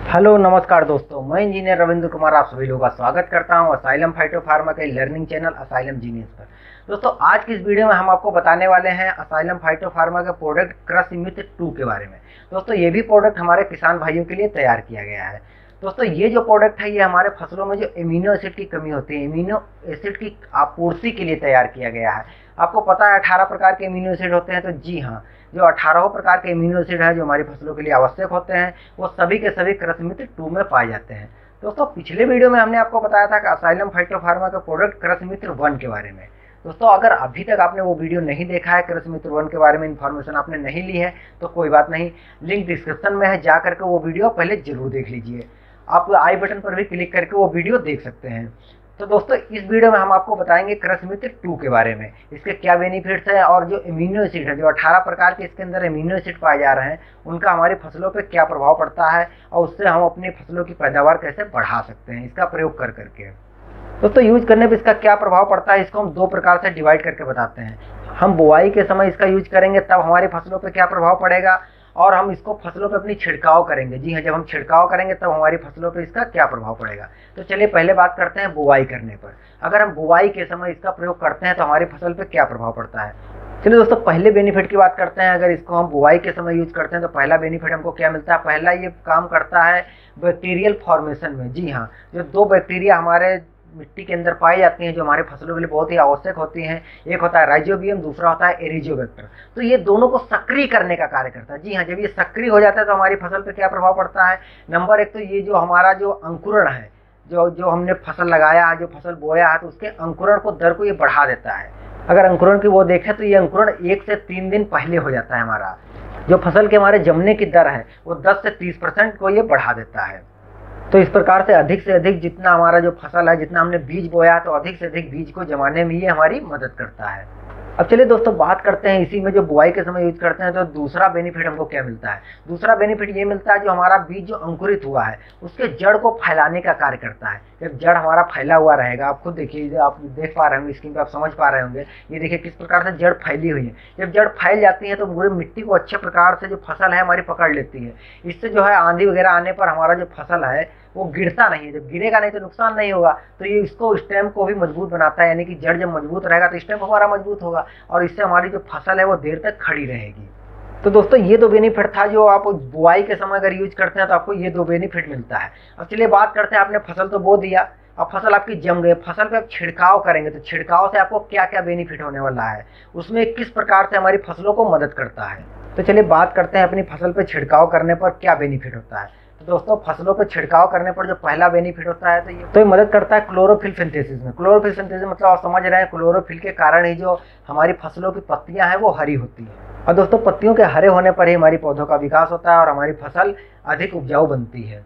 Hello नमस्कार दोस्तों, मैं इंजीनियर रविंद्र कुमार आप सभी लोगों का स्वागत करता हूं असाइलम फाइटोफार्मा के लर्निंग चैनल असाइलम जीनियस पर। दोस्तों आज की इस वीडियो में हम आपको बताने वाले हैं असाइलम फाइटोफार्मा के प्रोडक्ट कृषि मित्र 2 के बारे में। दोस्तों ये भी प्रोडक्ट हमारे किसान भाइयों के लिए तैयार किया गया है। दोस्तों ये जो प्रोडक्ट है ये हमारे फसलों में जो एमिनो एसिड की कमी होती है, एमिनो एसिड की आपूर्ति के लिए तैयार किया गया है। आपको पता है 18 प्रकार के एमिनो एसिड होते हैं, तो जी हाँ, जो 18 प्रकार के एमिनो एसिड है जो हमारी फसलों के लिए आवश्यक होते हैं वो सभी के सभी कृषि मित्र 2 में पाए जाते हैं। दोस्तों पिछले वीडियो में हमने आपको बताया था कि असाइलम फाइटोफार्मा के प्रोडक्ट कृषि मित्र 1 के बारे में। दोस्तों अगर अभी तक आपने वो वीडियो नहीं देखा है, कृषि मित्र 1 के बारे में इन्फॉर्मेशन आपने नहीं ली है, तो कोई बात नहीं, लिंक डिस्क्रिप्शन में है, जा करके वो वीडियो पहले जरूर देख लीजिए। आप आई बटन पर भी क्लिक करके वो वीडियो देख सकते हैं। तो दोस्तों इस वीडियो में हम आपको बताएंगे कृषि मित्र 2 के बारे में, इसके क्या बेनिफिट्स हैं और जो एमिनो एसिड है, जो 18 प्रकार के इसके अंदर एमिनो एसिड पाए जा रहे हैं, उनका हमारी फसलों पे क्या प्रभाव पड़ता है और उससे हम अपनी फसलों की पैदावार कैसे बढ़ा सकते हैं इसका प्रयोग कर करके। दोस्तों यूज करने पर इसका क्या प्रभाव पड़ता है इसको हम 2 प्रकार से डिवाइड करके बताते हैं। हम बुआई के समय इसका यूज करेंगे तब हमारी फसलों पर क्या प्रभाव पड़ेगा, और हम इसको फसलों पे अपनी छिड़काव करेंगे। जी हाँ, जब हम छिड़काव करेंगे तब हमारी फसलों पे इसका क्या प्रभाव पड़ेगा। तो चलिए पहले बात करते हैं बुआई करने पर। अगर हम बुआई के समय इसका प्रयोग करते हैं तो हमारी फसल पे क्या प्रभाव पड़ता है। चलिए दोस्तों पहले बेनिफिट की बात करते हैं। अगर इसको हम बुआई के समय यूज करते हैं तो पहला बेनिफिट हमको क्या मिलता है। पहला ये काम करता है बैक्टीरियल फॉर्मेशन में। जी हाँ, जो 2 बैक्टीरिया हमारे मिट्टी के अंदर पाई जाती हैं जो हमारे फसलों के लिए बहुत ही आवश्यक होती हैं, एक होता है राइजोबियम, दूसरा होता है एरिजियोबैक्टर। तो ये दोनों को सक्रिय करने का कार्य करता है। जी हाँ, जब ये सक्रिय हो जाता है तो हमारी फसल पे क्या प्रभाव पड़ता है। नंबर 1 तो ये जो हमारा जो अंकुरण है, जो हमने फसल लगाया है, जो फसल बोया है, तो उसके अंकुरण को दर को ये बढ़ा देता है। अगर अंकुरण की वो देखें तो ये अंकुरण 1 से 3 दिन पहले हो जाता है। हमारा जो फसल के हमारे जमने की दर है वो 10 से 30% को ये बढ़ा देता है। तो इस प्रकार से अधिक जितना हमारा जो फसल है, जितना हमने बीज बोया, तो अधिक से अधिक बीज को जमाने में ये हमारी मदद करता है। अब चलिए दोस्तों बात करते हैं इसी में जो बुआई के समय यूज करते हैं तो दूसरा बेनिफिट हमको क्या मिलता है। दूसरा बेनिफिट ये मिलता है जो हमारा बीज जो अंकुरित हुआ है उसके जड़ को फैलाने का कार्य करता है। जब जड़ हमारा फैला हुआ रहेगा, आप खुद देखिए, आप देख पा रहे होंगे स्क्रीन पे, आप समझ पा रहे होंगे, ये देखिए किस प्रकार से जड़ फैली हुई है। जब जड़ फैल जाती है तो पूरी मिट्टी को अच्छे प्रकार से जो फसल है हमारी पकड़ लेती है। इससे जो है आंधी वगैरह आने पर हमारा जो फसल है वो गिरता नहीं है। जब गिरेगा नहीं तो नुकसान नहीं होगा, तो ये इसको स्टेम को भी मजबूत बनाता है। यानी कि जड़ जब मजबूत रहेगा तो स्टेम हमारा मजबूत होगा और इससे हमारी जो फसल है वो देर तक खड़ी रहेगी। तो दोस्तों ये 2 बेनिफिट था जो आप बुआई के समय अगर यूज करते हैं तो आपको ये 2 बेनिफिट मिलता है। अब चलिए बात करते हैं, आपने फसल तो बो दिया, अब फसल आपकी जम गई, फसल पे आप छिड़काव करेंगे तो छिड़काव से आपको क्या क्या बेनिफिट होने वाला है, उसमें किस प्रकार से हमारी फसलों को मदद करता है। तो चलिए बात करते हैं अपनी फसल पे छिड़काव करने पर क्या बेनिफिट होता है। तो दोस्तों फसलों पर छिड़काव करने पर जो पहला बेनिफिट होता है तो ये मदद करता है क्लोरोफिल सिंथेसिस में। क्लोरोफिल सिंथेसिस मतलब आप समझ रहे हैं, क्लोरोफिल के कारण ही जो हमारी फसलों की पत्तियां हैं वो हरी होती हैं। और दोस्तों पत्तियों के हरे होने पर ही हमारी पौधों का विकास होता है और हमारी फसल अधिक उपजाऊ बनती है।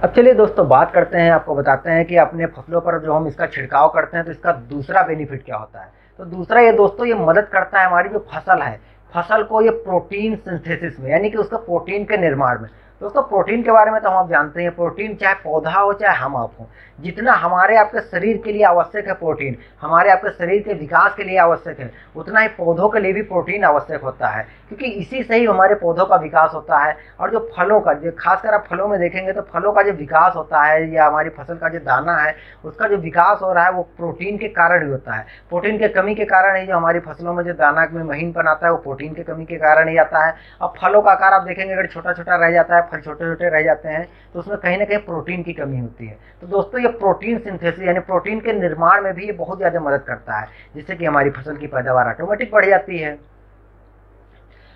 अब चलिए दोस्तों बात करते हैं, आपको बताते हैं कि अपने फसलों पर जो हम इसका छिड़काव करते हैं तो इसका दूसरा बेनिफिट क्या होता है। तो दूसरा ये दोस्तों ये मदद करता है हमारी जो फसल है, फसल को ये प्रोटीन सिंथेसिस में, यानी कि उसका प्रोटीन के निर्माण में। दोस्तों प्रोटीन के बारे में तो हम आप जानते हैं, प्रोटीन चाहे पौधा हो चाहे हम आप हो, जितना हमारे आपके शरीर के लिए आवश्यक है प्रोटीन, हमारे आपके शरीर के विकास के लिए आवश्यक है, उतना ही पौधों के लिए भी प्रोटीन आवश्यक होता है, क्योंकि इसी से ही हमारे पौधों का विकास होता है। और जो फलों का, जो खासकर आप फलों में देखेंगे तो फलों का जो विकास होता है या हमारी फसल का जो दाना है उसका जो विकास हो रहा है वो प्रोटीन के कारण ही होता है। प्रोटीन के कमी के कारण ही जो हमारी फसलों में जो दाना में महीनपन आता है वो प्रोटीन की कमी के कारण ही आता है। अब फलों का आकार आप देखेंगे अगर छोटा छोटा रह जाता है, फल छोटे छोटे रह जाते हैं, तो उसमें कहीं ना कहीं प्रोटीन की कमी होती है। तो दोस्तों ये प्रोटीन सिंथेसिस यानी प्रोटीन के निर्माण में भी ये बहुत ज़्यादा मदद करता है, जिससे कि हमारी फसल की पैदावार ऑटोमेटिक बढ़ जाती है।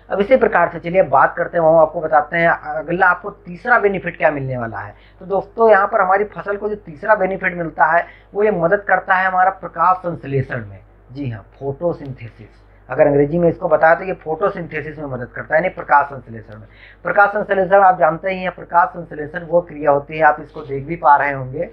अब इसी प्रकार से चलिए बात करते हैं, हम आपको बताते हैं अगला आपको तीसरा बेनिफिट क्या मिलने वाला है। तो दोस्तों यहाँ पर हमारी फसल को जो तीसरा बेनिफिट मिलता है वो ये मदद करता है हमारा प्रकाश संश्लेषण में। जी हाँ, फोटोसिंथेसिस, अगर अंग्रेजी में इसको बताया तो ये फोटोसिंथेसिस में मदद करता है, यानी प्रकाश संश्लेषण में। प्रकाश संश्लेषण आप जानते ही हैं, प्रकाश संश्लेषण वो क्रिया होती है, आप इसको देख भी पा रहे होंगे।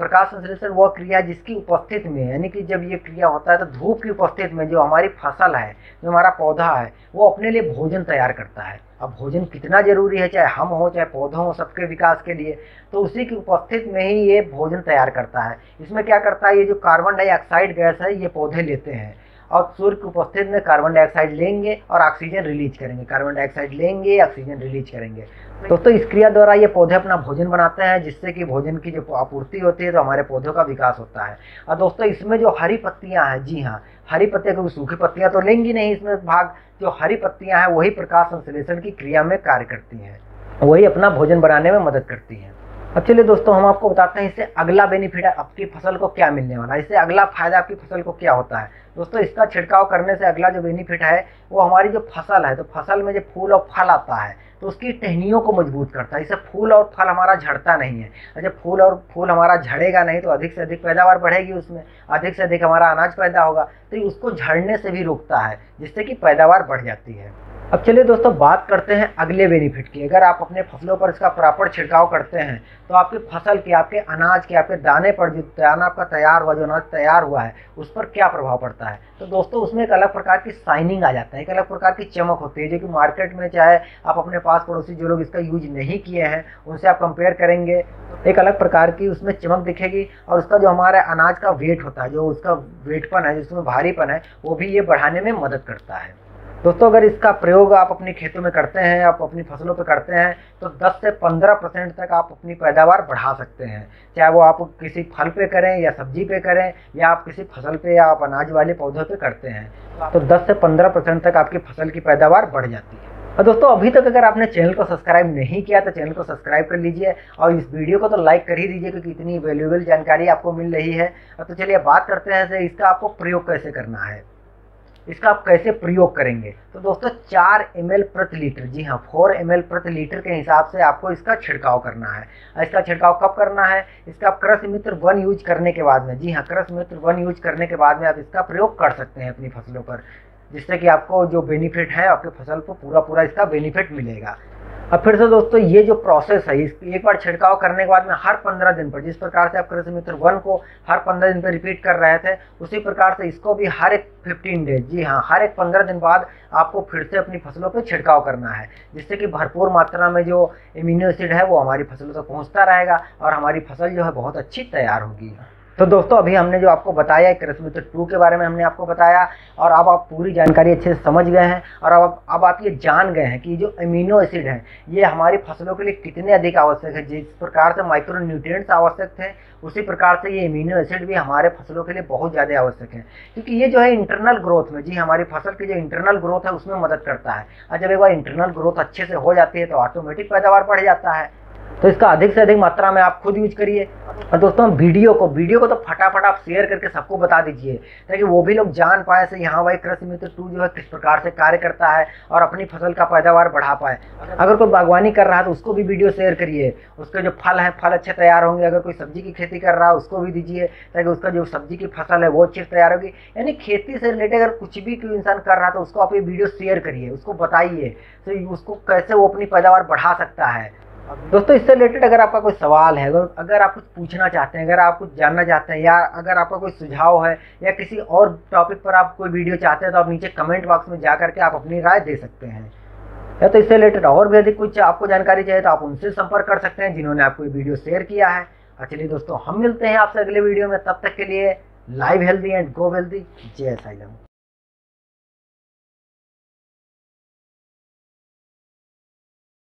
प्रकाश संश्लेषण वह क्रिया जिसकी उपस्थिति में, यानी कि जब ये क्रिया होता है तो धूप की उपस्थिति में जो हमारी फसल है, जो हमारा पौधा है, वो अपने लिए भोजन तैयार करता है। अब भोजन कितना जरूरी है, चाहे हम हो चाहे पौधा हो, सबके विकास के लिए, तो उसी की उपस्थिति में ही ये भोजन तैयार करता है। इसमें क्या करता है, ये जो कार्बन डाइऑक्साइड गैस है ये पौधे लेते हैं और सूर्य की उपस्थिति में कार्बन डाइऑक्साइड लेंगे और ऑक्सीजन रिलीज करेंगे, कार्बन डाइऑक्साइड लेंगे, ऑक्सीजन रिलीज करेंगे। दोस्तों इस क्रिया द्वारा ये पौधे अपना भोजन बनाते हैं, जिससे कि भोजन की जो आपूर्ति होती है तो हमारे पौधों का विकास होता है। और दोस्तों इसमें जो हरी पत्तियां हैं, जी हाँ हरी पत्तियां, क्योंकि सूखी पत्तियां तो लेंगी नहीं इसमें भाग, जो हरी पत्तियां हैं वही प्रकाश संश्लेषण की क्रिया में कार्य करती हैं, वही अपना भोजन बनाने में मदद करती हैं। अब चलिए दोस्तों हम आपको बताते हैं इससे अगला बेनिफिट है आपकी फसल को क्या मिलने वाला है, इससे अगला फायदा आपकी फसल को क्या होता है। दोस्तों इसका छिड़काव करने से अगला जो बेनिफिट है वो हमारी जो फसल है, तो फसल में जो फूल और फल आता है तो उसकी टहनियों को मजबूत करता है, इससे फूल और फल हमारा झड़ता नहीं है। और जब फूल हमारा झड़ेगा नहीं तो अधिक से अधिक पैदावार बढ़ेगी, उसमें अधिक से अधिक हमारा अनाज पैदा होगा, तो उसको झड़ने से भी रोकता है, जिससे कि पैदावार बढ़ जाती है। अब चलिए दोस्तों बात करते हैं अगले बेनिफिट की। अगर आप अपने फसलों पर इसका प्रॉपर छिड़काव करते हैं तो आपकी फसल के, आपके अनाज के, आपके दाने पर, जो दाना आपका तैयार हुआ, जो अनाज तैयार हुआ है उस पर क्या प्रभाव पड़ता है। तो दोस्तों उसमें एक अलग प्रकार की शाइनिंग आ जाता है, एक अलग प्रकार की चमक होती है, जो कि मार्केट में चाहे आप अपने पास पड़ोसी जो लोग इसका यूज नहीं किए हैं उनसे आप कंपेयर करेंगे, एक अलग प्रकार की उसमें चमक दिखेगी। और उसका जो हमारे अनाज का वेट होता है, जो उसका वेटपन है, जिसमें भारीपन है, वो भी ये बढ़ाने में मदद करता है। दोस्तों अगर इसका प्रयोग आप अपने खेतों में करते हैं, आप अपनी फसलों पे करते हैं तो 10 से 15% तक आप अपनी पैदावार बढ़ा सकते हैं, चाहे वो आप किसी फल पे करें या सब्जी पे करें या आप किसी फसल पे या आप अनाज वाले पौधों पे करते हैं तो 10 से 15% तक आपकी फसल की पैदावार बढ़ जाती है। और दोस्तों अभी तक अगर आपने चैनल को सब्सक्राइब नहीं किया तो चैनल को सब्सक्राइब कर लीजिए और इस वीडियो को तो लाइक कर ही दीजिए, क्योंकि इतनी वैल्यूएबल जानकारी आपको मिल रही है। तो चलिए बात करते हैं इसका आपको प्रयोग कैसे करना है, इसका आप कैसे प्रयोग करेंगे। तो दोस्तों 4 ml प्रति लीटर, जी हाँ 4 ml प्रति लीटर के हिसाब से आपको इसका छिड़काव करना है। इसका छिड़काव कब करना है, इसका आप कृषि मित्र 1 यूज करने के बाद में, जी हाँ कृषि मित्र 1 यूज करने के बाद में आप इसका प्रयोग कर सकते हैं अपनी फसलों पर, जिससे कि आपको जो बेनिफिट है आपके फसल को पूरा इसका बेनिफिट मिलेगा। अब फिर से दोस्तों ये जो प्रोसेस है, एक बार छिड़काव करने के बाद में हर 15 दिन पर, जिस प्रकार से आप कृषि मित्र 1 को हर 15 दिन पर रिपीट कर रहे थे, उसी प्रकार से इसको भी हर एक 15 डेज, जी हाँ हर एक 15 दिन बाद आपको फिर से अपनी फसलों पे छिड़काव करना है, जिससे कि भरपूर मात्रा में जो एमिनो एसिड है वो हमारी फसलों तक पहुँचता रहेगा और हमारी फसल जो है बहुत अच्छी तैयार होगी। तो दोस्तों अभी हमने जो आपको बताया कृषि मित्र 2 के बारे में हमने आपको बताया, और अब आप पूरी जानकारी अच्छे से समझ गए हैं और अब आप ये जान गए हैं कि जो अमीनो एसिड हैं ये हमारी फसलों के लिए कितने अधिक आवश्यक है। जिस प्रकार से माइक्रो न्यूट्रिएंट्स आवश्यक थे उसी प्रकार से ये अमीनो एसिड भी हमारे फसलों के लिए बहुत ज़्यादा आवश्यक है, क्योंकि ये जो है इंटरनल ग्रोथ में, जी हमारी फसल की जो इंटरनल ग्रोथ है उसमें मदद करता है। और जब एक बार इंटरनल ग्रोथ अच्छे से हो जाती है तो ऑटोमेटिक पैदावार बढ़ जाता है। तो इसका अधिक से अधिक मात्रा में आप खुद यूज करिए। और दोस्तों वीडियो को तो फटाफट आप शेयर करके सबको बता दीजिए, ताकि वो भी लोग जान पाए से यहाँ भाई कृषि मित्र 2 जो है किस प्रकार से कार्य करता है और अपनी फसल का पैदावार बढ़ा पाए। अगर कोई बागवानी कर रहा है तो उसको भी वीडियो शेयर करिए, उसके जो फल हैं फल अच्छे तैयार होंगे। अगर कोई सब्जी की खेती कर रहा है उसको भी दीजिए, ताकि उसका जो सब्जी की फसल है वो अच्छे से तैयार होगी। यानी खेती से रिलेटेड अगर कुछ भी कोई इंसान कर रहा है तो उसको आप ये वीडियो शेयर करिए, उसको बताइए तो उसको कैसे वो अपनी पैदावार बढ़ा सकता है। दोस्तों इससे रिलेटेड अगर आपका कोई सवाल है, अगर आप कुछ पूछना चाहते हैं, अगर आप कुछ जानना चाहते हैं, या अगर आपका कोई सुझाव है या किसी और टॉपिक पर आप कोई वीडियो चाहते हैं तो आप नीचे कमेंट बॉक्स में जा करके आप अपनी राय दे सकते हैं। या तो इससे रिलेटेड और भी अधिक कुछ आपको जानकारी चाहिए तो आप उनसे संपर्क कर सकते हैं जिन्होंने आपको ये वीडियो शेयर किया है। चलिए दोस्तों हम मिलते हैं आपसे अगले वीडियो में, तब तक के लिए live healthy and go healthy. जय साईं राम।